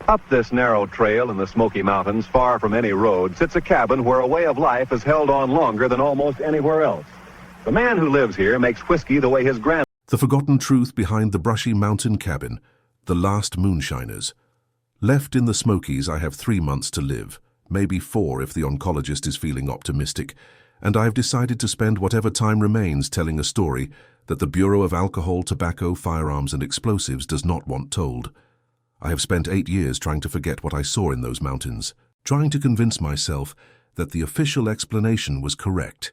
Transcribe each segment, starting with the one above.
Up this narrow trail in the Smoky Mountains, far from any road, sits a cabin where a way of life is held on longer than almost anywhere else. The man who lives here makes whiskey the way his grand... The forgotten truth behind the Brushy Mountain cabin, the last Moonshiners. Left in the Smokies, I have 3 months to live, maybe 4 if the oncologist is feeling optimistic, and I've decided to spend whatever time remains telling a story that the Bureau of Alcohol, Tobacco, Firearms and Explosives does not want told. I have spent 8 years trying to forget what I saw in those mountains, trying to convince myself that the official explanation was correct,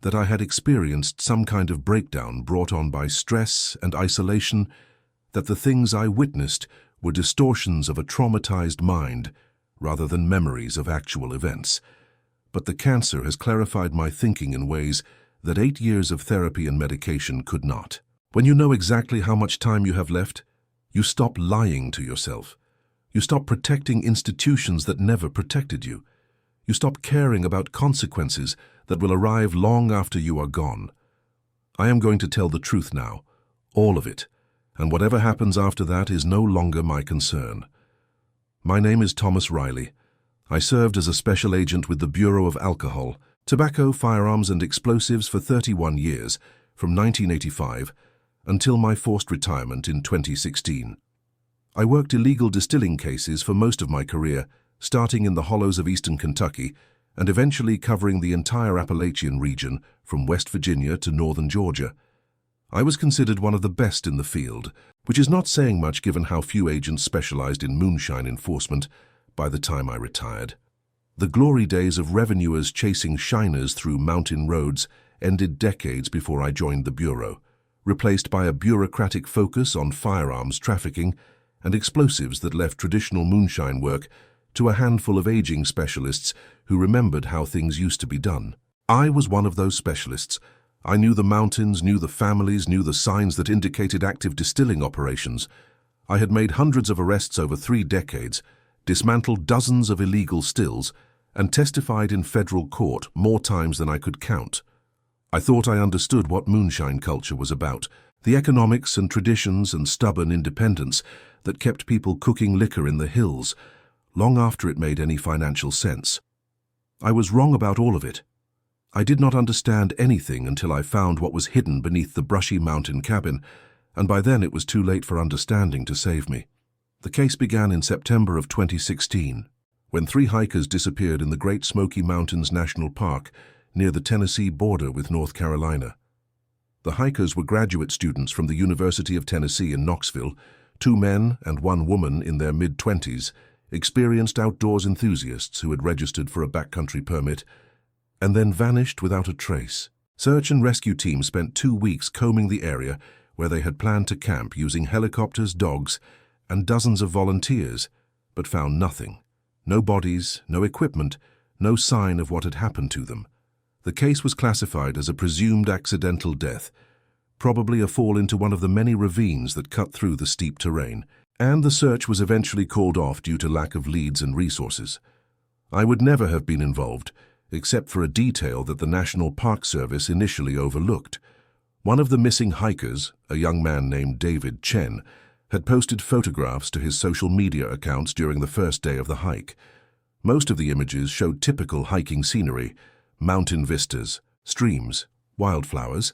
that I had experienced some kind of breakdown brought on by stress and isolation, that the things I witnessed were distortions of a traumatized mind rather than memories of actual events. But the cancer has clarified my thinking in ways that 8 years of therapy and medication could not. When you know exactly how much time you have left, you stop lying to yourself. You stop protecting institutions that never protected you. You stop caring about consequences that will arrive long after you are gone. I am going to tell the truth now, all of it, and whatever happens after that is no longer my concern. My name is Thomas Riley. I served as a special agent with the Bureau of Alcohol, Tobacco, Firearms and Explosives for 31 years, from 1985 until my forced retirement in 2016. I worked illegal distilling cases for most of my career, starting in the hollows of eastern Kentucky and eventually covering the entire Appalachian region from West Virginia to northern Georgia. I was considered one of the best in the field, which is not saying much given how few agents specialized in moonshine enforcement by the time I retired. The glory days of revenuers chasing shiners through mountain roads ended decades before I joined the Bureau, replaced by a bureaucratic focus on firearms trafficking and explosives that left traditional moonshine work to a handful of aging specialists who remembered how things used to be done. I was one of those specialists. I knew the mountains, knew the families, knew the signs that indicated active distilling operations. I had made hundreds of arrests over 3 decades, dismantled dozens of illegal stills, and testified in federal court more times than I could count. I thought I understood what moonshine culture was about, the economics and traditions and stubborn independence that kept people cooking liquor in the hills, long after it made any financial sense. I was wrong about all of it. I did not understand anything until I found what was hidden beneath the Brushy Mountain cabin, and by then it was too late for understanding to save me. The case began in September of 2016, when 3 hikers disappeared in the Great Smoky Mountains National Park near the Tennessee border with North Carolina. The hikers were graduate students from the University of Tennessee in Knoxville, 2 men and 1 woman in their mid-20s, experienced outdoors enthusiasts who had registered for a backcountry permit, and then vanished without a trace. Search and rescue teams spent 2 weeks combing the area where they had planned to camp using helicopters, dogs, and dozens of volunteers, but found nothing. No bodies, no equipment, no sign of what had happened to them. The case was classified as a presumed accidental death, probably a fall into one of the many ravines that cut through the steep terrain, and the search was eventually called off due to lack of leads and resources. I would never have been involved, except for a detail that the National Park Service initially overlooked. One of the missing hikers, a young man named David Chen, had posted photographs to his social media accounts during the first day of the hike. Most of the images showed typical hiking scenery, mountain vistas, streams, wildflowers.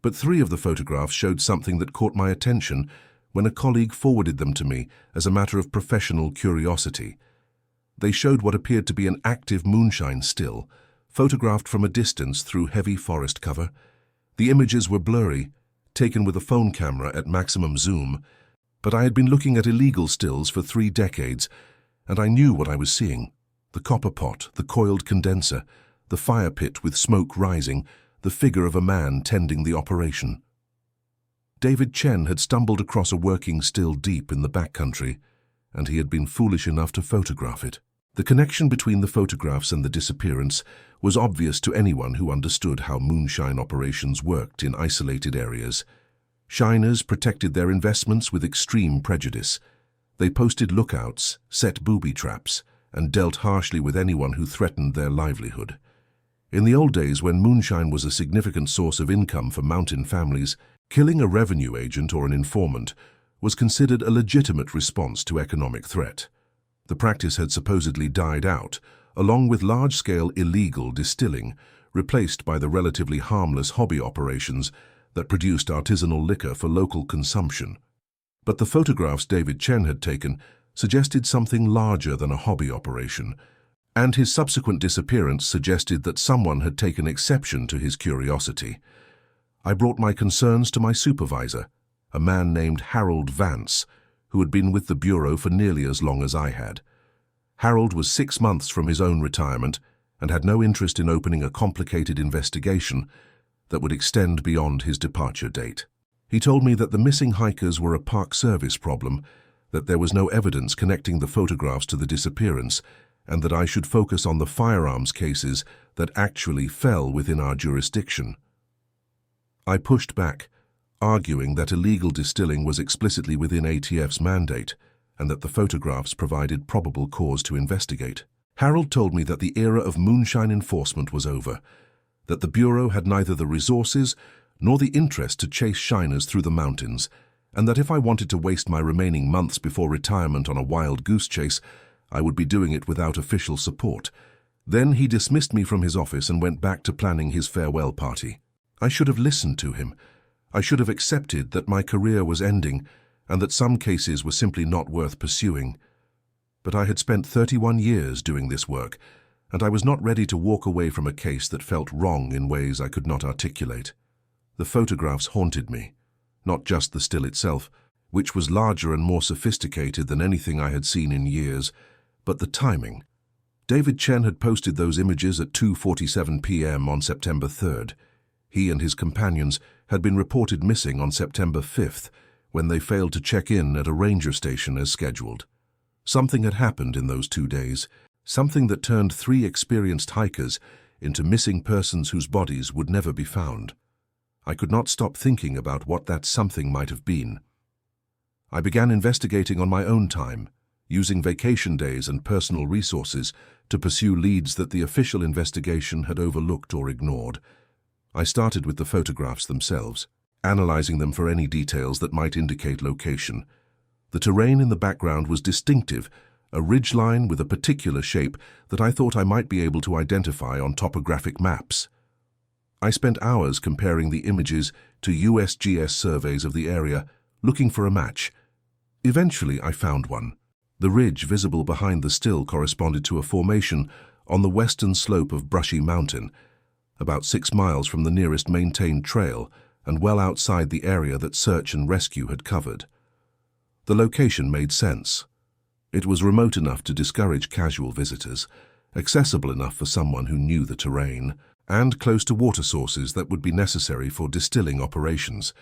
But 3 of the photographs showed something that caught my attention when a colleague forwarded them to me as a matter of professional curiosity. They showed what appeared to be an active moonshine still, photographed from a distance through heavy forest cover. The images were blurry, taken with a phone camera at maximum zoom, but I had been looking at illegal stills for 3 decades, and I knew what I was seeing. The copper pot, the coiled condenser, the fire pit with smoke rising, the figure of a man tending the operation. David Chen had stumbled across a working still deep in the backcountry, and he had been foolish enough to photograph it. The connection between the photographs and the disappearance was obvious to anyone who understood how moonshine operations worked in isolated areas. Shiners protected their investments with extreme prejudice. They posted lookouts, set booby traps, and dealt harshly with anyone who threatened their livelihood. In the old days, when moonshine was a significant source of income for mountain families, killing a revenue agent or an informant was considered a legitimate response to economic threat. The practice had supposedly died out, along with large-scale illegal distilling, replaced by the relatively harmless hobby operations that produced artisanal liquor for local consumption. But the photographs David Chen had taken suggested something larger than a hobby operation, and his subsequent disappearance suggested that someone had taken exception to his curiosity. I brought my concerns to my supervisor, a man named Harold Vance, who had been with the Bureau for nearly as long as I had. Harold was 6 months from his own retirement and had no interest in opening a complicated investigation that would extend beyond his departure date. He told me that the missing hikers were a Park Service problem, that there was no evidence connecting the photographs to the disappearance, and that I should focus on the firearms cases that actually fell within our jurisdiction. I pushed back, arguing that illegal distilling was explicitly within ATF's mandate, and that the photographs provided probable cause to investigate. Harold told me that the era of moonshine enforcement was over, that the Bureau had neither the resources nor the interest to chase shiners through the mountains, and that if I wanted to waste my remaining months before retirement on a wild goose chase, I would be doing it without official support. Then he dismissed me from his office and went back to planning his farewell party. I should have listened to him. I should have accepted that my career was ending and that some cases were simply not worth pursuing. But I had spent 31 years doing this work, and I was not ready to walk away from a case that felt wrong in ways I could not articulate. The photographs haunted me, not just the still itself, which was larger and more sophisticated than anything I had seen in years, but the timing. David Chen had posted those images at 2:47 p.m. on September 3rd. He and his companions had been reported missing on September 5th, when they failed to check in at a ranger station as scheduled. Something had happened in those 2 days, something that turned 3 experienced hikers into missing persons whose bodies would never be found. I could not stop thinking about what that something might have been. I began investigating on my own time, using vacation days and personal resources to pursue leads that the official investigation had overlooked or ignored. I started with the photographs themselves, analyzing them for any details that might indicate location. The terrain in the background was distinctive, a ridgeline with a particular shape that I thought I might be able to identify on topographic maps. I spent hours comparing the images to USGS surveys of the area, looking for a match. Eventually I found one. The ridge visible behind the still corresponded to a formation on the western slope of Brushy Mountain, about 6 miles from the nearest maintained trail and well outside the area that search and rescue had covered. The location made sense. It was remote enough to discourage casual visitors, accessible enough for someone who knew the terrain, and close to water sources that would be necessary for distilling operations.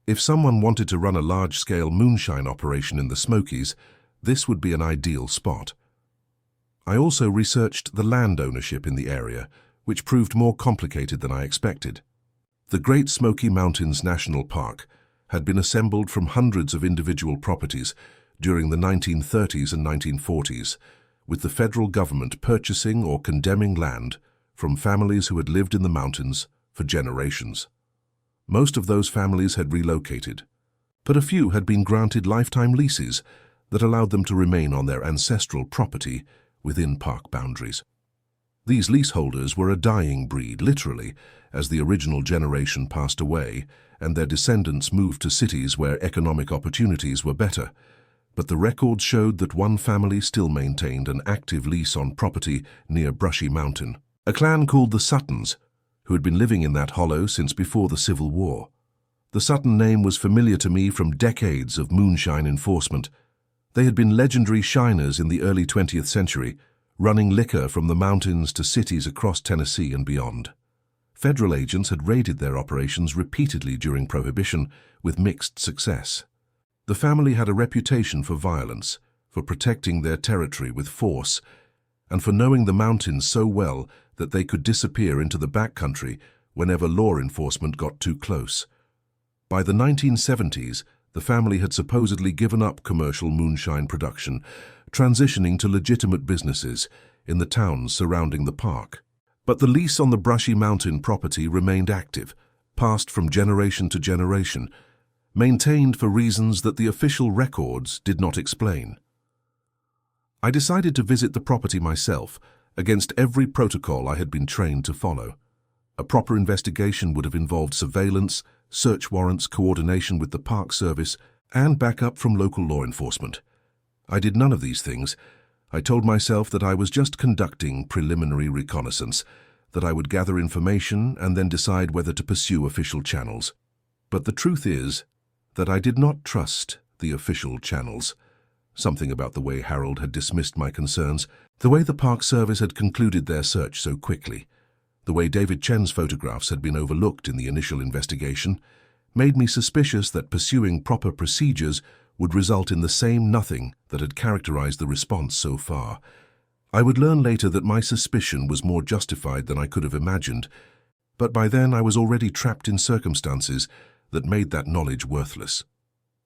If someone wanted to run a large-scale moonshine operation in the Smokies, this would be an ideal spot. I also researched the land ownership in the area, which proved more complicated than I expected. The Great Smoky Mountains National Park had been assembled from hundreds of individual properties during the 1930s and 1940s, with the federal government purchasing or condemning land from families who had lived in the mountains for generations. Most of those families had relocated, but a few had been granted lifetime leases that allowed them to remain on their ancestral property within park boundaries. These leaseholders were a dying breed, literally, as the original generation passed away and their descendants moved to cities where economic opportunities were better. But the records showed that one family still maintained an active lease on property near Brushy Mountain, a clan called the Suttons, who had been living in that hollow since before the Civil War. The Sutton name was familiar to me from decades of moonshine enforcement. They had been legendary shiners in the early 20th century, running liquor from the mountains to cities across Tennessee and beyond. Federal agents had raided their operations repeatedly during Prohibition, with mixed success. The family had a reputation for violence, for protecting their territory with force, and for knowing the mountains so well that they could disappear into the backcountry whenever law enforcement got too close. By the 1970s, the family had supposedly given up commercial moonshine production, transitioning to legitimate businesses in the towns surrounding the park. But the lease on the Brushy Mountain property remained active, passed from generation to generation. maintained for reasons that the official records did not explain. I decided to visit the property myself, against every protocol I had been trained to follow. A proper investigation would have involved surveillance, search warrants, coordination with the Park Service, and backup from local law enforcement. I did none of these things. I told myself that I was just conducting preliminary reconnaissance, that I would gather information and then decide whether to pursue official channels. But the truth is that I did not trust the official channels. Something about the way Harold had dismissed my concerns, the way the Park Service had concluded their search so quickly, the way David Chen's photographs had been overlooked in the initial investigation, made me suspicious that pursuing proper procedures would result in the same nothing that had characterized the response so far. I would learn later that my suspicion was more justified than I could have imagined, but by then I was already trapped in circumstances that made that knowledge worthless.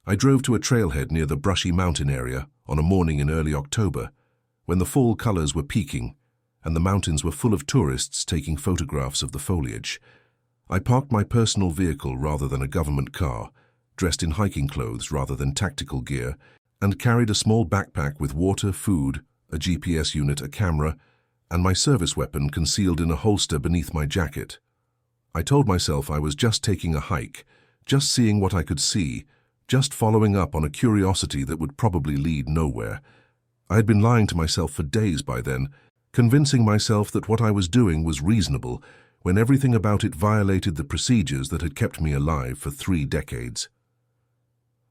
I drove to a trailhead near the Brushy Mountain area on a morning in early October, when the fall colors were peaking and the mountains were full of tourists taking photographs of the foliage. I parked my personal vehicle rather than a government car, dressed in hiking clothes rather than tactical gear, and carried a small backpack with water, food, a GPS unit, a camera, and my service weapon concealed in a holster beneath my jacket. I told myself I was just taking a hike, just seeing what I could see, just following up on a curiosity that would probably lead nowhere. I had been lying to myself for days by then, convincing myself that what I was doing was reasonable, when everything about it violated the procedures that had kept me alive for 3 decades.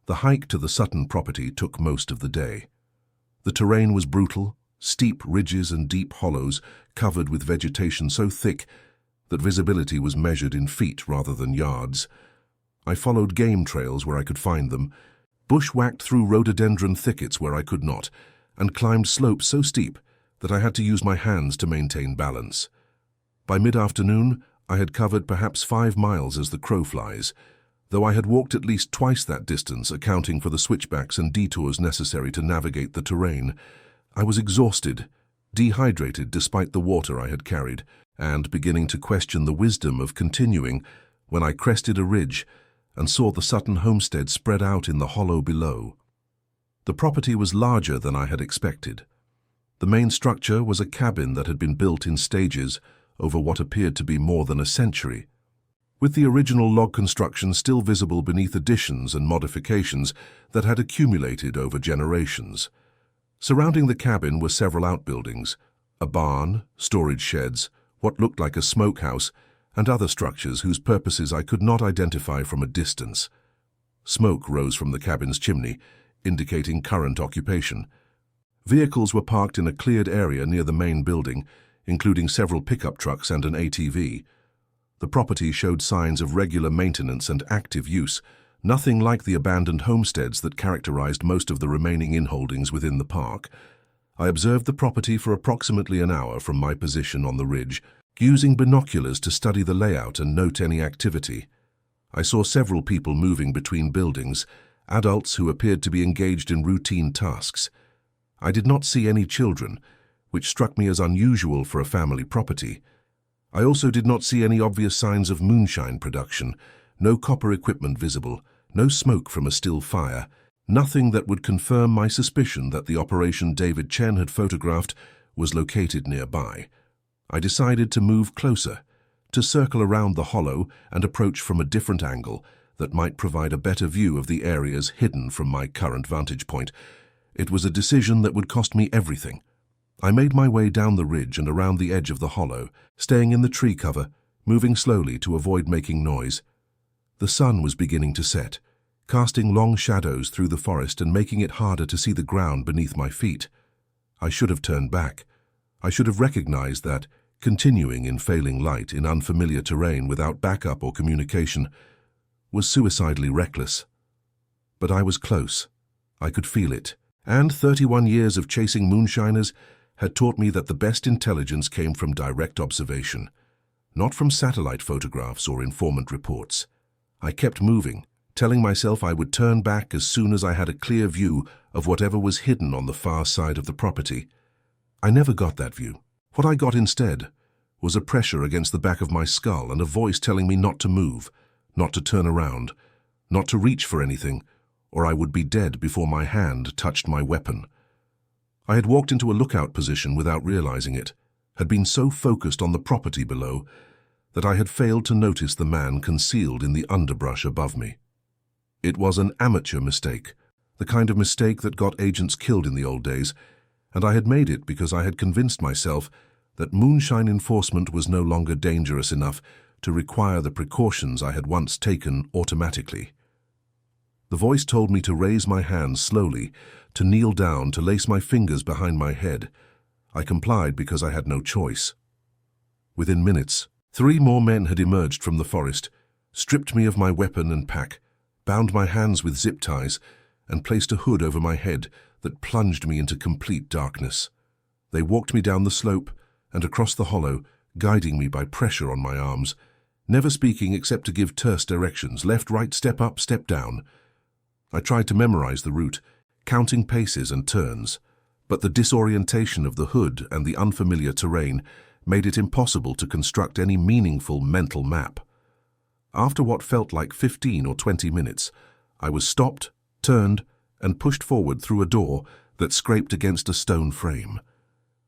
The hike to the Sutton property took most of the day. The terrain was brutal, steep ridges and deep hollows covered with vegetation so thick that visibility was measured in feet rather than yards. I followed game trails where I could find them, bushwhacked through rhododendron thickets where I could not, and climbed slopes so steep that I had to use my hands to maintain balance. By mid-afternoon, I had covered perhaps 5 miles as the crow flies, though I had walked at least twice that distance, accounting for the switchbacks and detours necessary to navigate the terrain. I was exhausted, dehydrated despite the water I had carried, and beginning to question the wisdom of continuing when I crested a ridge and saw the Sutton homestead spread out in the hollow below. The property was larger than I had expected. The main structure was a cabin that had been built in stages over what appeared to be more than a century, with the original log construction still visible beneath additions and modifications that had accumulated over generations. Surrounding the cabin were several outbuildings, a barn, storage sheds, what looked like a smokehouse, and other structures whose purposes I could not identify from a distance. Smoke rose from the cabin's chimney, indicating current occupation. Vehicles were parked in a cleared area near the main building, including several pickup trucks and an ATV. The property showed signs of regular maintenance and active use, nothing like the abandoned homesteads that characterized most of the remaining inholdings within the park. I observed the property for approximately an hour from my position on the ridge, using binoculars to study the layout and note any activity. I saw several people moving between buildings, adults who appeared to be engaged in routine tasks. I did not see any children, which struck me as unusual for a family property. I also did not see any obvious signs of moonshine production, no copper equipment visible, no smoke from a still fire, nothing that would confirm my suspicion that the operation David Chen had photographed was located nearby. I decided to move closer, to circle around the hollow and approach from a different angle that might provide a better view of the areas hidden from my current vantage point. It was a decision that would cost me everything. I made my way down the ridge and around the edge of the hollow, staying in the tree cover, moving slowly to avoid making noise. The sun was beginning to set, casting long shadows through the forest and making it harder to see the ground beneath my feet. I should have turned back. I should have recognized that continuing in failing light in unfamiliar terrain without backup or communication was suicidally reckless. But I was close. I could feel it. And 31 years of chasing moonshiners had taught me that the best intelligence came from direct observation, not from satellite photographs or informant reports. I kept moving, telling myself I would turn back as soon as I had a clear view of whatever was hidden on the far side of the property. I never got that view. What I got instead was a pressure against the back of my skull and a voice telling me not to move, not to turn around, not to reach for anything, or I would be dead before my hand touched my weapon. I had walked into a lookout position without realizing it, had been so focused on the property below that I had failed to notice the man concealed in the underbrush above me. It was an amateur mistake, the kind of mistake that got agents killed in the old days, and I had made it because I had convinced myself that moonshine enforcement was no longer dangerous enough to require the precautions I had once taken automatically. The voice told me to raise my hands slowly, to kneel down, to lace my fingers behind my head. I complied because I had no choice. Within minutes, 3 more men had emerged from the forest, stripped me of my weapon and pack, bound my hands with zip ties, and placed a hood over my head that plunged me into complete darkness. They walked me down the slope and across the hollow, guiding me by pressure on my arms, never speaking except to give terse directions: left, right, step up, step down. I tried to memorize the route, counting paces and turns, but the disorientation of the hood and the unfamiliar terrain made it impossible to construct any meaningful mental map. After what felt like 15 or 20 minutes, I was stopped, turned, and pushed forward through a door that scraped against a stone frame.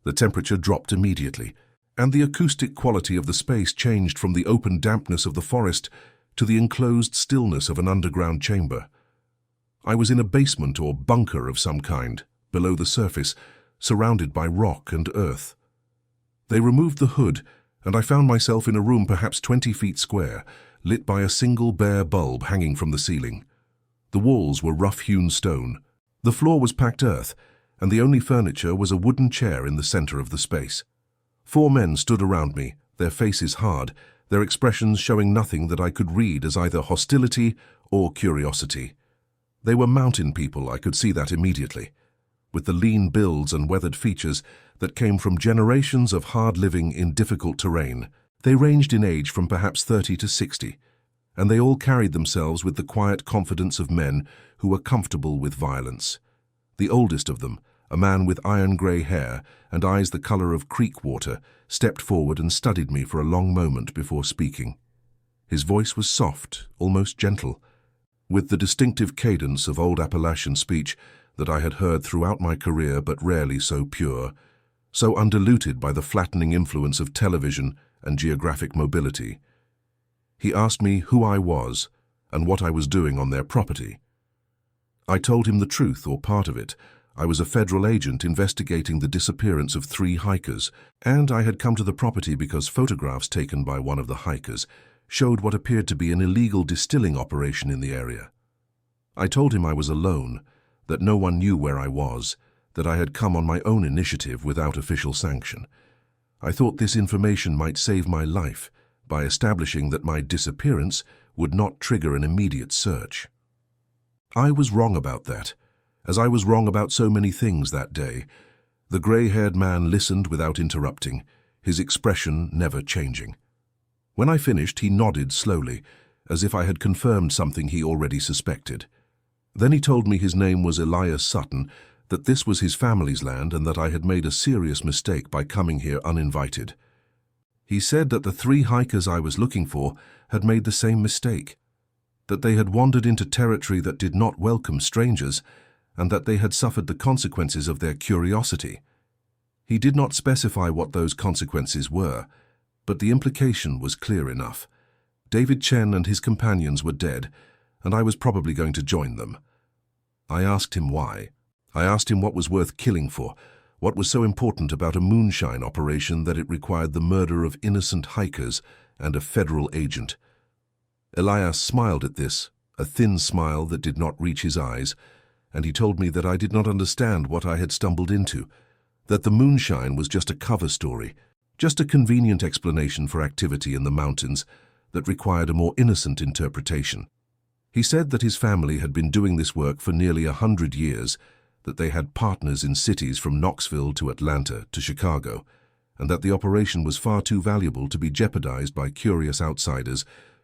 The temperature dropped immediately, and the acoustic quality of the space changed from the open dampness of the forest to the enclosed stillness of an underground chamber. I was in a basement or bunker of some kind, below the surface, surrounded by rock and earth. They removed the hood, and I found myself in a room perhaps 20 feet square, lit by a single bare bulb hanging from the ceiling. The walls were rough-hewn stone. The floor was packed earth, and the only furniture was a wooden chair in the center of the space. 4 men stood around me, their faces hard, their expressions showing nothing that I could read as either hostility or curiosity. They were mountain people, I could see that immediately, with the lean builds and weathered features that came from generations of hard living in difficult terrain. They ranged in age from perhaps 30 to 60, and they all carried themselves with the quiet confidence of men who were comfortable with violence. The oldest of them, a man with iron-grey hair and eyes the color of creek water, stepped forward and studied me for a long moment before speaking. His voice was soft, almost gentle, with the distinctive cadence of old Appalachian speech that I had heard throughout my career, but rarely so pure, so undiluted by the flattening influence of television and geographic mobility. He asked me who I was and what I was doing on their property. I told him the truth, or part of it. I was a federal agent investigating the disappearance of 3 hikers, and I had come to the property because photographs taken by one of the hikers showed what appeared to be an illegal distilling operation in the area. I told him I was alone, that no one knew where I was, that I had come on my own initiative without official sanction. I thought this information might save my life by establishing that my disappearance would not trigger an immediate search. I was wrong about that, as I was wrong about so many things that day. The grey-haired man listened without interrupting, his expression never changing. When I finished, he nodded slowly, as if I had confirmed something he already suspected. Then he told me his name was Elias Sutton, that this was his family's land, and that I had made a serious mistake by coming here uninvited. He said that the 3 hikers I was looking for had made the same mistake, that they had wandered into territory that did not welcome strangers, and that they had suffered the consequences of their curiosity. He did not specify what those consequences were, but the implication was clear enough. David Chen and his companions were dead, and I was probably going to join them. I asked him why. I asked him what was worth killing for, what was so important about a moonshine operation that it required the murder of innocent hikers and a federal agent. Elias smiled at this, a thin smile that did not reach his eyes, and he told me that I did not understand what I had stumbled into, that the moonshine was just a cover story, just a convenient explanation for activity in the mountains that required a more innocent interpretation. He said that his family had been doing this work for nearly 100 years, that they had partners in cities from Knoxville to Atlanta to Chicago, and that the operation was far too valuable to be jeopardized by curious outsiders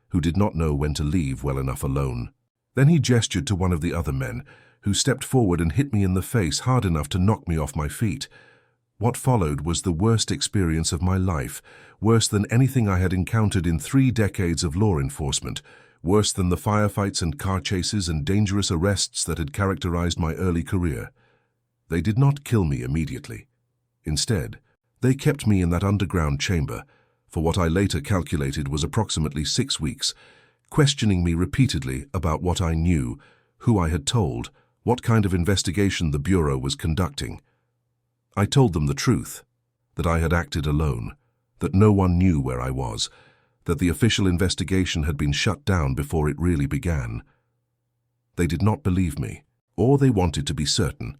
who did not know when to leave well enough alone. Then he gestured to one of the other men, who stepped forward and hit me in the face hard enough to knock me off my feet. What followed was the worst experience of my life, worse than anything I had encountered in 3 decades of law enforcement, worse than the firefights and car chases and dangerous arrests that had characterized my early career. They did not kill me immediately. Instead, they kept me in that underground chamber for what I later calculated was approximately 6 weeks, questioning me repeatedly about what I knew, who I had told, what kind of investigation the Bureau was conducting. I told them the truth, that I had acted alone, that no one knew where I was, that the official investigation had been shut down before it really began. They did not believe me, or they wanted to be certain,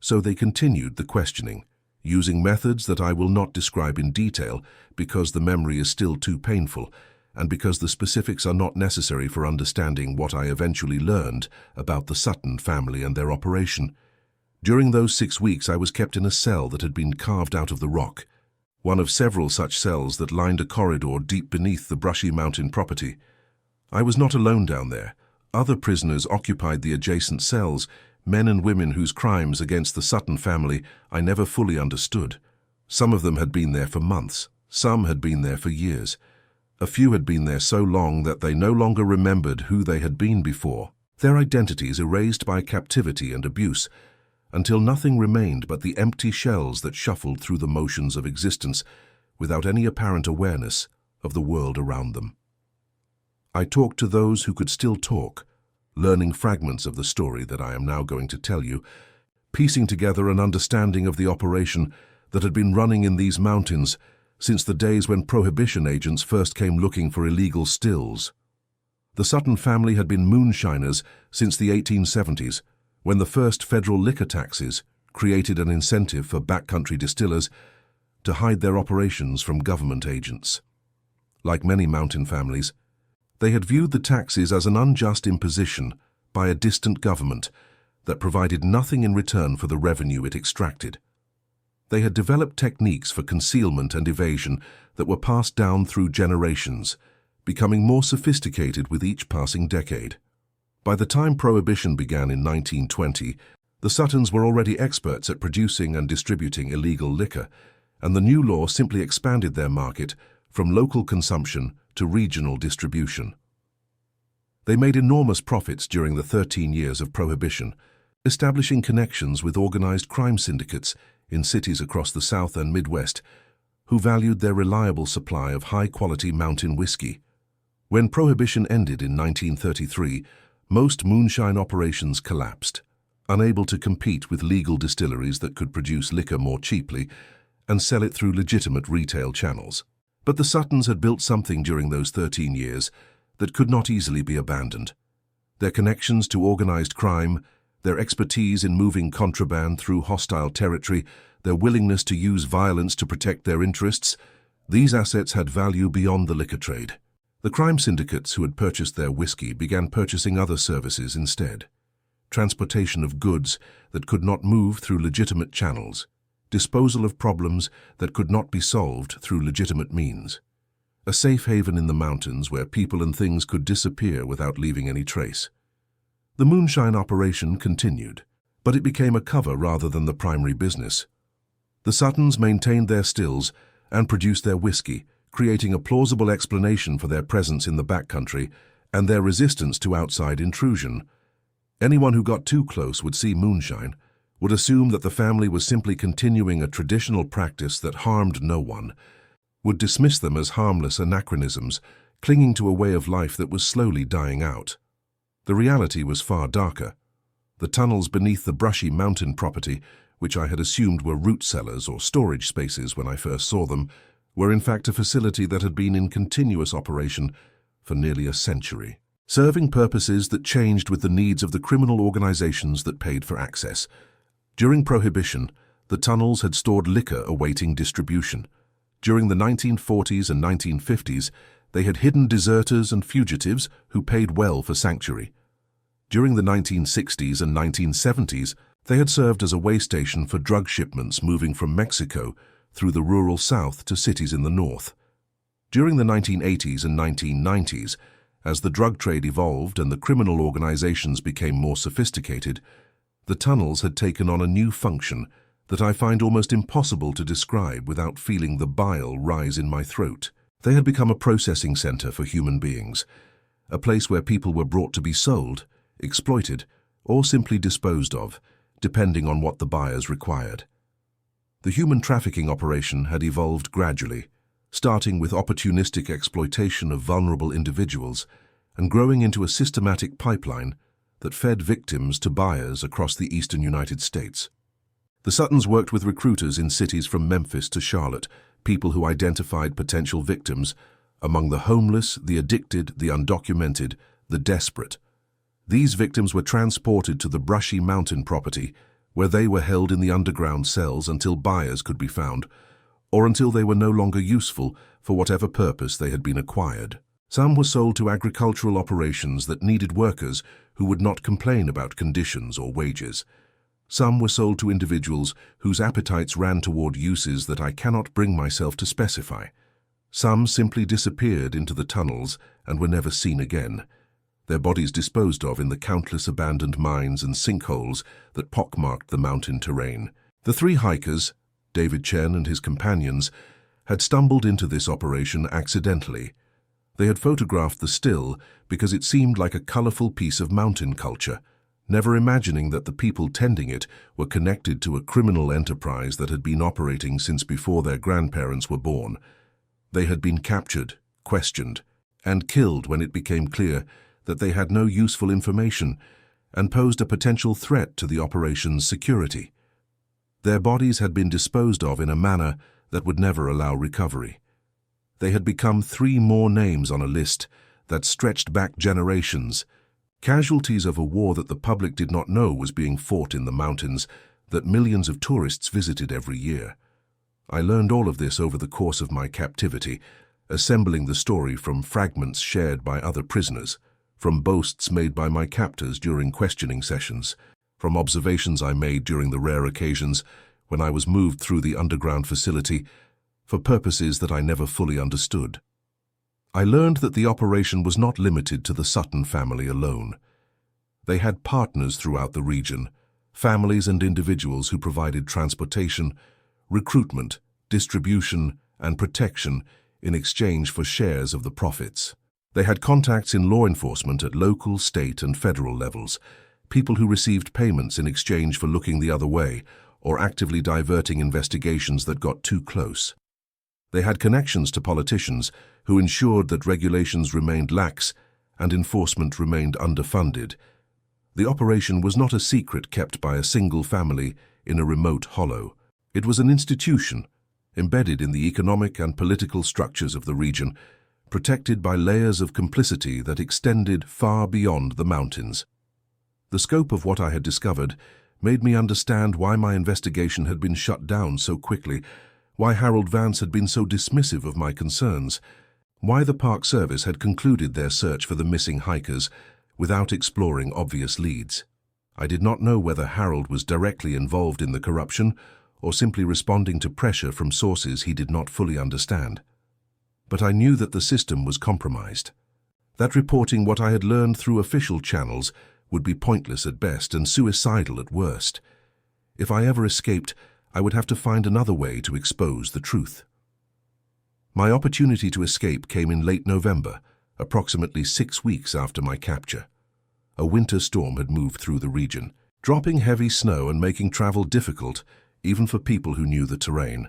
so they continued the questioning, using methods that I will not describe in detail because the memory is still too painful and because the specifics are not necessary for understanding what I eventually learned about the Sutton family and their operation. During those 6 weeks, I was kept in a cell that had been carved out of the rock, one of several such cells that lined a corridor deep beneath the Brushy Mountain property. I was not alone down there. Other prisoners occupied the adjacent cells, men and women whose crimes against the Sutton family I never fully understood. Some of them had been there for months, some had been there for years. A few had been there so long that they no longer remembered who they had been before, their identities erased by captivity and abuse, until nothing remained but the empty shells that shuffled through the motions of existence without any apparent awareness of the world around them. I talked to those who could still talk, learning fragments of the story that I am now going to tell you, piecing together an understanding of the operation that had been running in these mountains since the days when Prohibition agents first came looking for illegal stills. The Sutton family had been moonshiners since the 1870s, when the first federal liquor taxes created an incentive for backcountry distillers to hide their operations from government agents. Like many mountain families, they had viewed the taxes as an unjust imposition by a distant government that provided nothing in return for the revenue it extracted. They had developed techniques for concealment and evasion that were passed down through generations, becoming more sophisticated with each passing decade. By the time Prohibition began in 1920, the Suttons were already experts at producing and distributing illegal liquor, and the new law simply expanded their market from local consumption to regional distribution. They made enormous profits during the 13 years of Prohibition, establishing connections with organized crime syndicates in cities across the South and Midwest who valued their reliable supply of high-quality mountain whiskey. When Prohibition ended in 1933, most moonshine operations collapsed, unable to compete with legal distilleries that could produce liquor more cheaply and sell it through legitimate retail channels. But the Suttons had built something during those 13 years that could not easily be abandoned. Their connections to organized crime, their expertise in moving contraband through hostile territory, their willingness to use violence to protect their interests, these assets had value beyond the liquor trade. The crime syndicates who had purchased their whiskey began purchasing other services instead. Transportation of goods that could not move through legitimate channels, disposal of problems that could not be solved through legitimate means, a safe haven in the mountains where people and things could disappear without leaving any trace. The moonshine operation continued, but it became a cover rather than the primary business. The Suttons maintained their stills and produced their whiskey, creating a plausible explanation for their presence in the backcountry and their resistance to outside intrusion. Anyone who got too close would see moonshine, would assume that the family was simply continuing a traditional practice that harmed no one, would dismiss them as harmless anachronisms, clinging to a way of life that was slowly dying out. The reality was far darker. The tunnels beneath the Brushy Mountain property, which I had assumed were root cellars or storage spaces when I first saw them, were in fact a facility that had been in continuous operation for nearly a century, serving purposes that changed with the needs of the criminal organizations that paid for access. During Prohibition, the tunnels had stored liquor awaiting distribution. During the 1940s and 1950s, they had hidden deserters and fugitives who paid well for sanctuary. During the 1960s and 1970s, they had served as a way station for drug shipments moving from Mexico through the rural South to cities in the North. During the 1980s and 1990s, as the drug trade evolved and the criminal organizations became more sophisticated, the tunnels had taken on a new function that I find almost impossible to describe without feeling the bile rise in my throat. They had become a processing center for human beings, a place where people were brought to be sold, exploited, or simply disposed of, depending on what the buyers required. The human trafficking operation had evolved gradually, starting with opportunistic exploitation of vulnerable individuals and growing into a systematic pipeline that fed victims to buyers across the eastern United States. The Suttons worked with recruiters in cities from Memphis to Charlotte, people who identified potential victims among the homeless, the addicted, the undocumented, the desperate. These victims were transported to the Brushy Mountain property, where they were held in the underground cells until buyers could be found, or until they were no longer useful for whatever purpose they had been acquired. Some were sold to agricultural operations that needed workers who would not complain about conditions or wages. Some were sold to individuals whose appetites ran toward uses that I cannot bring myself to specify. Some simply disappeared into the tunnels and were never seen again, their bodies disposed of in the countless abandoned mines and sinkholes that pockmarked the mountain terrain. The three hikers, David Chen and his companions, had stumbled into this operation accidentally. They had photographed the still because it seemed like a colorful piece of mountain culture, never imagining that the people tending it were connected to a criminal enterprise that had been operating since before their grandparents were born. They had been captured, questioned, and killed when it became clear that they had no useful information and posed a potential threat to the operation's security. Their bodies had been disposed of in a manner that would never allow recovery. They had become 3 more names on a list that stretched back generations, casualties of a war that the public did not know was being fought in the mountains that millions of tourists visited every year. I learned all of this over the course of my captivity, assembling the story from fragments shared by other prisoners, from boasts made by my captors during questioning sessions, from observations I made during the rare occasions when I was moved through the underground facility for purposes that I never fully understood. I learned that the operation was not limited to the Sutton family alone. They had partners throughout the region, families and individuals who provided transportation, recruitment, distribution, and protection in exchange for shares of the profits. They had contacts in law enforcement at local, state, and federal levels, people who received payments in exchange for looking the other way or actively diverting investigations that got too close. They had connections to politicians who ensured that regulations remained lax and enforcement remained underfunded. The operation was not a secret kept by a single family in a remote hollow. It was an institution, embedded in the economic and political structures of the region, protected by layers of complicity that extended far beyond the mountains. The scope of what I had discovered made me understand why my investigation had been shut down so quickly, why Harold Vance had been so dismissive of my concerns, why the Park Service had concluded their search for the missing hikers without exploring obvious leads. I did not know whether Harold was directly involved in the corruption or simply responding to pressure from sources he did not fully understand. But I knew that the system was compromised, that reporting what I had learned through official channels would be pointless at best and suicidal at worst. If I ever escaped, I would have to find another way to expose the truth. My opportunity to escape came in late November, approximately 6 weeks after my capture. A winter storm had moved through the region, dropping heavy snow and making travel difficult, even for people who knew the terrain.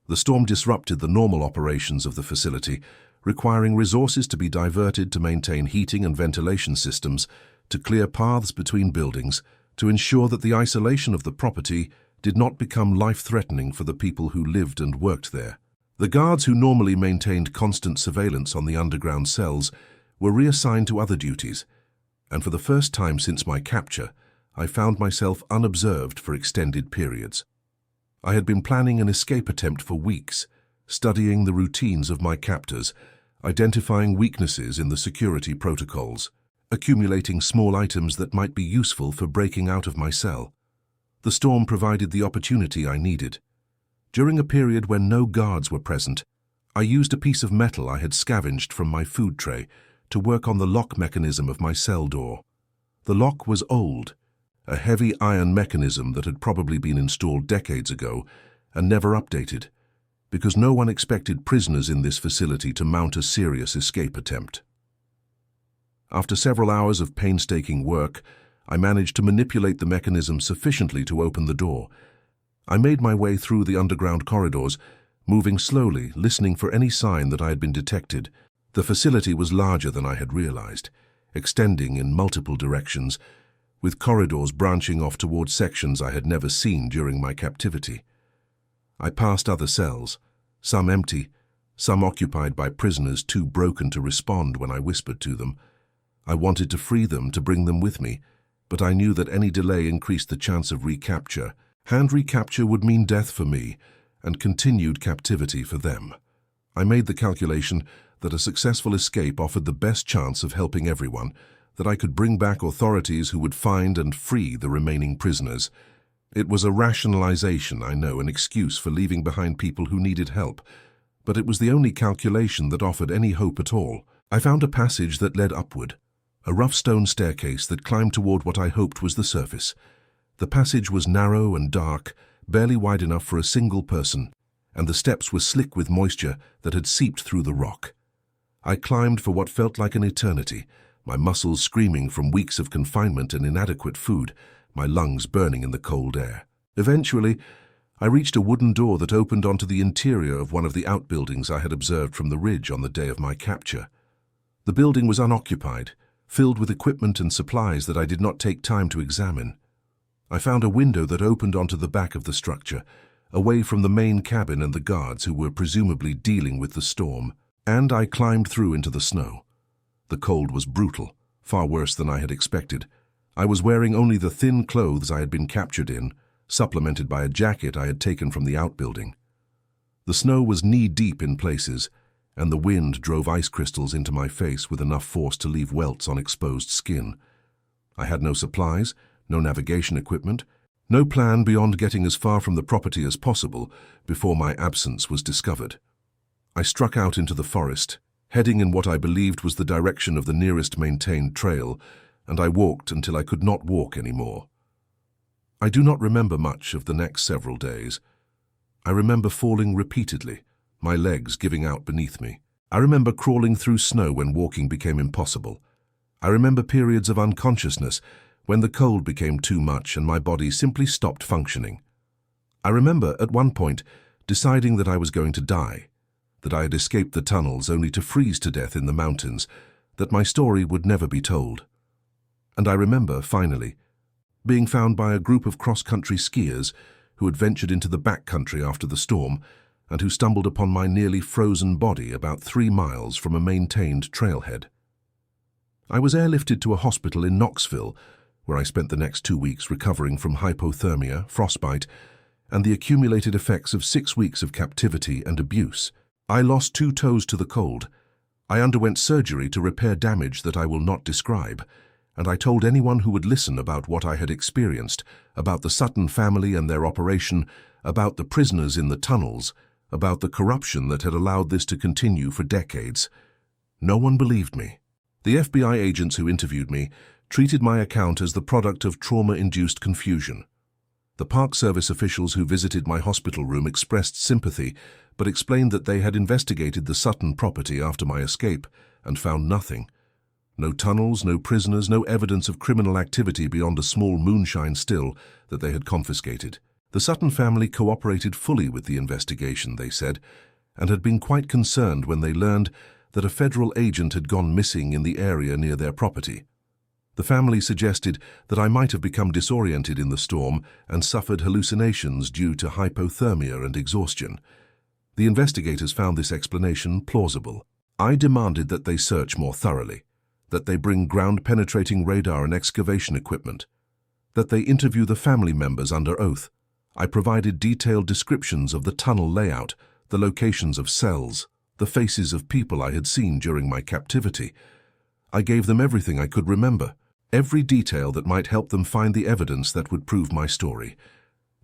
The storm disrupted the normal operations of the facility, requiring resources to be diverted to maintain heating and ventilation systems, to clear paths between buildings, to ensure that the isolation of the property did not become life-threatening for the people who lived and worked there. The guards who normally maintained constant surveillance on the underground cells were reassigned to other duties, and for the first time since my capture, I found myself unobserved for extended periods. I had been planning an escape attempt for weeks, studying the routines of my captors, identifying weaknesses in the security protocols, accumulating small items that might be useful for breaking out of my cell. The storm provided the opportunity I needed. During a period when no guards were present, I used a piece of metal I had scavenged from my food tray to work on the lock mechanism of my cell door. The lock was old, a heavy iron mechanism that had probably been installed decades ago and never updated, because no one expected prisoners in this facility to mount a serious escape attempt. After several hours of painstaking work, I managed to manipulate the mechanism sufficiently to open the door. I made my way through the underground corridors, moving slowly, listening for any sign that I had been detected. The facility was larger than I had realized, extending in multiple directions, with corridors branching off toward sections I had never seen during my captivity. I passed other cells, some empty, some occupied by prisoners too broken to respond when I whispered to them. I wanted to free them, to bring them with me, but I knew that any delay increased the chance of recapture. Hand recapture would mean death for me and continued captivity for them. I made the calculation that a successful escape offered the best chance of helping everyone, that I could bring back authorities who would find and free the remaining prisoners. It was a rationalization, I know, an excuse for leaving behind people who needed help, but it was the only calculation that offered any hope at all. I found a passage that led upward, a rough stone staircase that climbed toward what I hoped was the surface. The passage was narrow and dark, barely wide enough for a single person, and the steps were slick with moisture that had seeped through the rock. I climbed for what felt like an eternity, my muscles screaming from weeks of confinement and inadequate food, my lungs burning in the cold air. Eventually, I reached a wooden door that opened onto the interior of one of the outbuildings I had observed from the ridge on the day of my capture. The building was unoccupied, filled with equipment and supplies that I did not take time to examine. I found a window that opened onto the back of the structure, away from the main cabin and the guards who were presumably dealing with the storm, and I climbed through into the snow. The cold was brutal, far worse than I had expected. I was wearing only the thin clothes I had been captured in, supplemented by a jacket I had taken from the outbuilding. The snow was knee-deep in places, and the wind drove ice crystals into my face with enough force to leave welts on exposed skin. I had no supplies, no navigation equipment, no plan beyond getting as far from the property as possible before my absence was discovered. I struck out into the forest, heading in what I believed was the direction of the nearest maintained trail, and I walked until I could not walk anymore. I do not remember much of the next several days. I remember falling repeatedly, my legs giving out beneath me. I remember crawling through snow when walking became impossible. I remember periods of unconsciousness when the cold became too much and my body simply stopped functioning. I remember, at one point, deciding that I was going to die, that I had escaped the tunnels only to freeze to death in the mountains, that my story would never be told. And I remember, finally, being found by a group of cross-country skiers who had ventured into the backcountry after the storm and who stumbled upon my nearly frozen body about 3 miles from a maintained trailhead. I was airlifted to a hospital in Knoxville, where I spent the next 2 weeks recovering from hypothermia, frostbite, and the accumulated effects of 6 weeks of captivity and abuse. I lost 2 toes to the cold. I underwent surgery to repair damage that I will not describe, and I told anyone who would listen about what I had experienced, about the Sutton family and their operation, about the prisoners in the tunnels, about the corruption that had allowed this to continue for decades. No one believed me. The FBI agents who interviewed me treated my account as the product of trauma-induced confusion. The Park Service officials who visited my hospital room expressed sympathy, but explained that they had investigated the Sutton property after my escape and found nothing. No tunnels, no prisoners, no evidence of criminal activity beyond a small moonshine still that they had confiscated. The Sutton family cooperated fully with the investigation, they said, and had been quite concerned when they learned that a federal agent had gone missing in the area near their property. The family suggested that I might have become disoriented in the storm and suffered hallucinations due to hypothermia and exhaustion. The investigators found this explanation plausible. I demanded that they search more thoroughly, that they bring ground-penetrating radar and excavation equipment, that they interview the family members under oath. I provided detailed descriptions of the tunnel layout, the locations of cells, the faces of people I had seen during my captivity. I gave them everything I could remember, every detail that might help them find the evidence that would prove my story.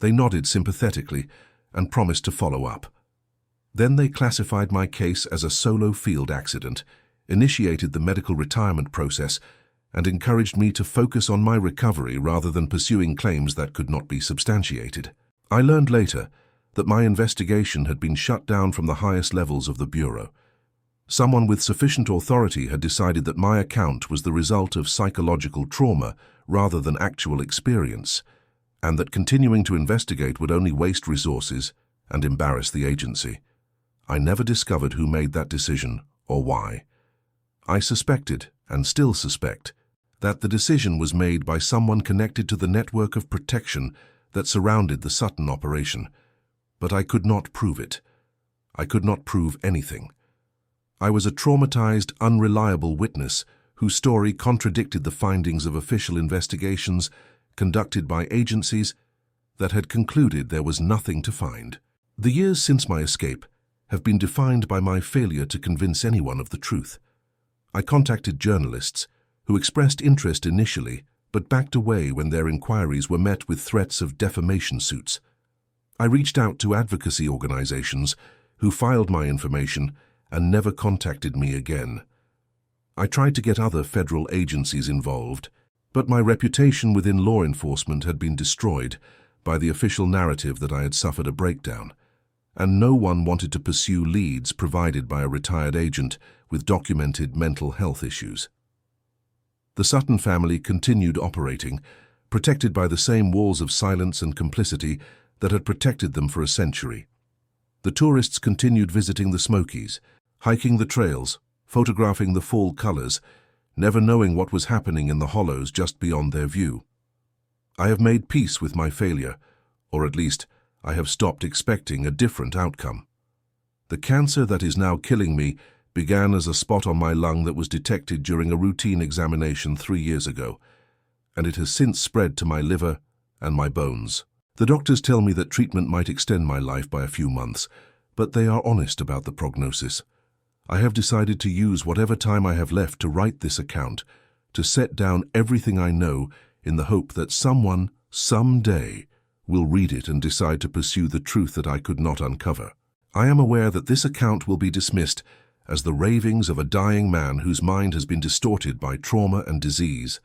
They nodded sympathetically and promised to follow up. Then they classified my case as a solo field accident, initiated the medical retirement process, and encouraged me to focus on my recovery rather than pursuing claims that could not be substantiated. I learned later that my investigation had been shut down from the highest levels of the Bureau. Someone with sufficient authority had decided that my account was the result of psychological trauma rather than actual experience, and that continuing to investigate would only waste resources and embarrass the agency. I never discovered who made that decision or why. I suspected, and still suspect, that the decision was made by someone connected to the network of protection that surrounded the Sutton operation, but I could not prove it. I could not prove anything. I was a traumatized, unreliable witness whose story contradicted the findings of official investigations conducted by agencies that had concluded there was nothing to find. The years since my escape have been defined by my failure to convince anyone of the truth. I contacted journalists who expressed interest initially but backed away when their inquiries were met with threats of defamation suits. I reached out to advocacy organizations who filed my information and never contacted me again. I tried to get other federal agencies involved, but my reputation within law enforcement had been destroyed by the official narrative that I had suffered a breakdown, and no one wanted to pursue leads provided by a retired agent with documented mental health issues. The Sutton family continued operating, protected by the same walls of silence and complicity that had protected them for a century. The tourists continued visiting the Smokies, hiking the trails, photographing the fall colors, never knowing what was happening in the hollows just beyond their view. I have made peace with my failure, or at least I have stopped expecting a different outcome. The cancer that is now killing me began as a spot on my lung that was detected during a routine examination 3 years ago, and it has since spread to my liver and my bones. The doctors tell me that treatment might extend my life by a few months, but they are honest about the prognosis. I have decided to use whatever time I have left to write this account, to set down everything I know in the hope that someone, someday, will read it and decide to pursue the truth that I could not uncover. I am aware that this account will be dismissed as the ravings of a dying man whose mind has been distorted by trauma and disease.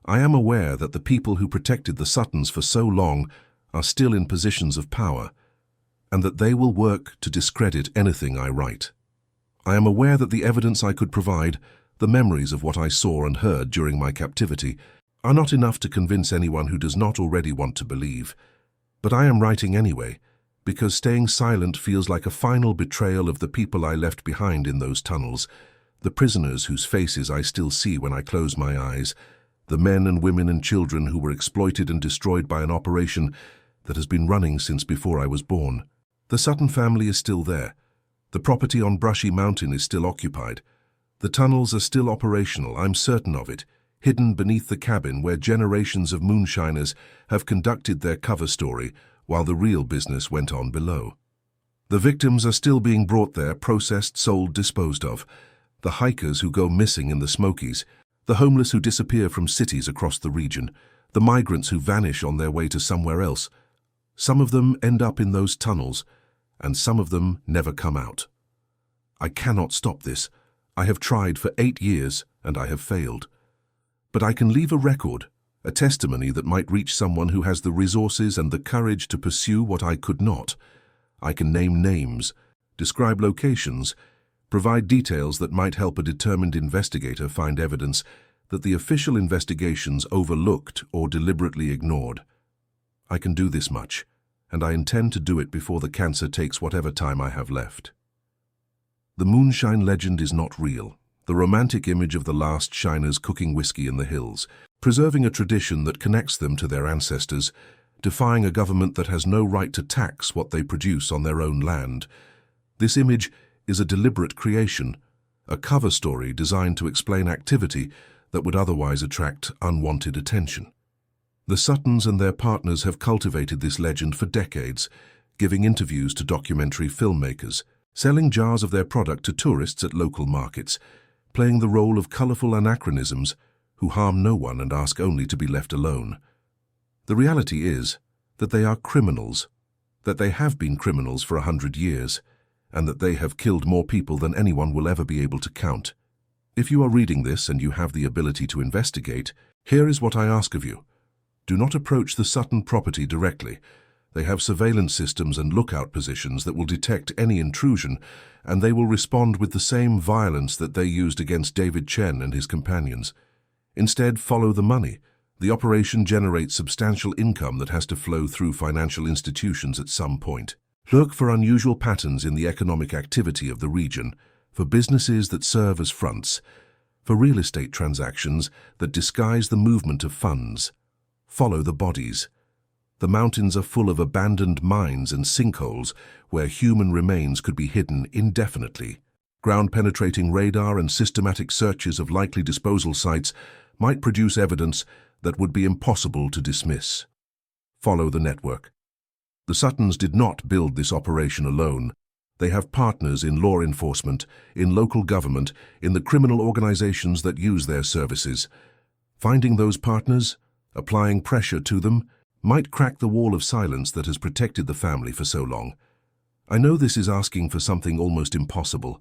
I am aware that the people who protected the Suttons for so long are still in positions of power, and that they will work to discredit anything I write. I am aware that the evidence I could provide, the memories of what I saw and heard during my captivity, are not enough to convince anyone who does not already want to believe. But I am writing anyway, because staying silent feels like a final betrayal of the people I left behind in those tunnels, the prisoners whose faces I still see when I close my eyes, the men and women and children who were exploited and destroyed by an operation that has been running since before I was born. The Sutton family is still there. The property on Brushy Mountain is still occupied. The tunnels are still operational, I'm certain of it, hidden beneath the cabin where generations of Moonshiners have conducted their cover story while the real business went on below. The victims are still being brought there, processed, sold, disposed of. The hikers who go missing in the Smokies, the homeless who disappear from cities across the region, the migrants who vanish on their way to somewhere else. Some of them end up in those tunnels, and some of them never come out. I cannot stop this. I have tried for 8 years, and I have failed. But I can leave a record, a testimony that might reach someone who has the resources and the courage to pursue what I could not. I can name names, describe locations, provide details that might help a determined investigator find evidence that the official investigations overlooked or deliberately ignored. I can do this much, and I intend to do it before the cancer takes whatever time I have left. The Moonshine legend is not real. The romantic image of the last shiners cooking whiskey in the hills, preserving a tradition that connects them to their ancestors, defying a government that has no right to tax what they produce on their own land. This image is a deliberate creation, a cover story designed to explain activity that would otherwise attract unwanted attention. The Suttons and their partners have cultivated this legend for decades, giving interviews to documentary filmmakers, selling jars of their product to tourists at local markets, playing the role of colorful anachronisms who harm no one and ask only to be left alone. The reality is that they are criminals, that they have been criminals for 100 years, and that they have killed more people than anyone will ever be able to count. If you are reading this and you have the ability to investigate, here is what I ask of you. Do not approach the Sutton property directly. They have surveillance systems and lookout positions that will detect any intrusion, and they will respond with the same violence that they used against David Chen and his companions. Instead, follow the money. The operation generates substantial income that has to flow through financial institutions at some point. Look for unusual patterns in the economic activity of the region, for businesses that serve as fronts, for real estate transactions that disguise the movement of funds. Follow the bodies. The mountains are full of abandoned mines and sinkholes where human remains could be hidden indefinitely. Ground-penetrating radar and systematic searches of likely disposal sites might produce evidence that would be impossible to dismiss. Follow the network. The Suttons did not build this operation alone. They have partners in law enforcement, in local government, in the criminal organizations that use their services. Finding those partners, applying pressure to them, might crack the wall of silence that has protected the family for so long. I know this is asking for something almost impossible.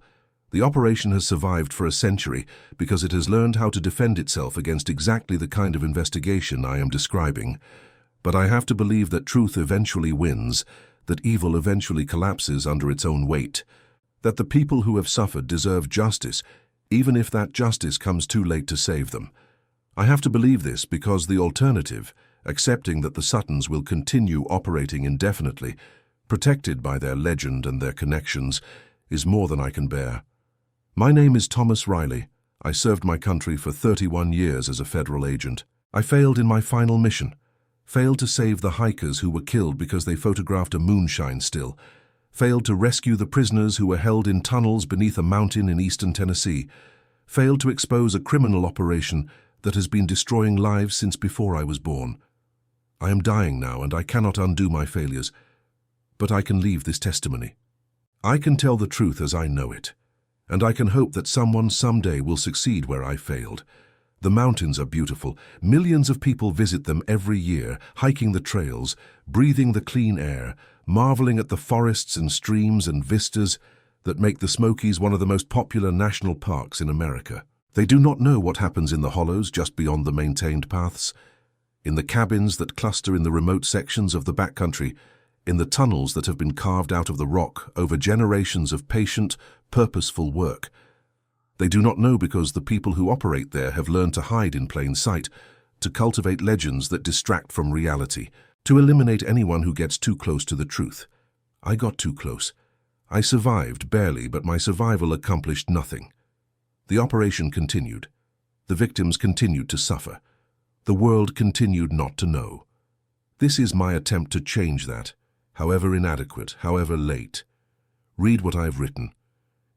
The operation has survived for a century because it has learned how to defend itself against exactly the kind of investigation I am describing. But I have to believe that truth eventually wins, that evil eventually collapses under its own weight, that the people who have suffered deserve justice, even if that justice comes too late to save them. I have to believe this because the alternative, accepting that the Suttons will continue operating indefinitely, protected by their legend and their connections, is more than I can bear. My name is Thomas Riley. I served my country for 31 years as a federal agent. I failed in my final mission, failed to save the hikers who were killed because they photographed a moonshine still, failed to rescue the prisoners who were held in tunnels beneath a mountain in eastern Tennessee, failed to expose a criminal operation that has been destroying lives since before I was born. I am dying now and I cannot undo my failures, but I can leave this testimony. I can tell the truth as I know it, and I can hope that someone someday will succeed where I failed. The mountains are beautiful. Millions of people visit them every year, hiking the trails, breathing the clean air, marveling at the forests and streams and vistas that make the Smokies one of the most popular national parks in America. They do not know what happens in the hollows just beyond the maintained paths, in the cabins that cluster in the remote sections of the backcountry, in the tunnels that have been carved out of the rock over generations of patient, purposeful work. They do not know because the people who operate there have learned to hide in plain sight, to cultivate legends that distract from reality, to eliminate anyone who gets too close to the truth. I got too close. I survived barely, but my survival accomplished nothing. The operation continued. The victims continued to suffer. The world continued not to know. This is my attempt to change that, however inadequate, however late. Read what I have written.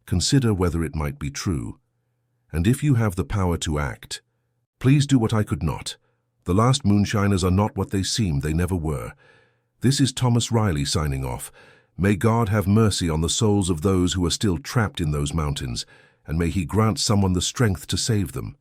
Consider whether it might be true. And if you have the power to act, please do what I could not. The last Moonshiners are not what they seem, they never were. This is Thomas Riley signing off. May God have mercy on the souls of those who are still trapped in those mountains, and may He grant someone the strength to save them.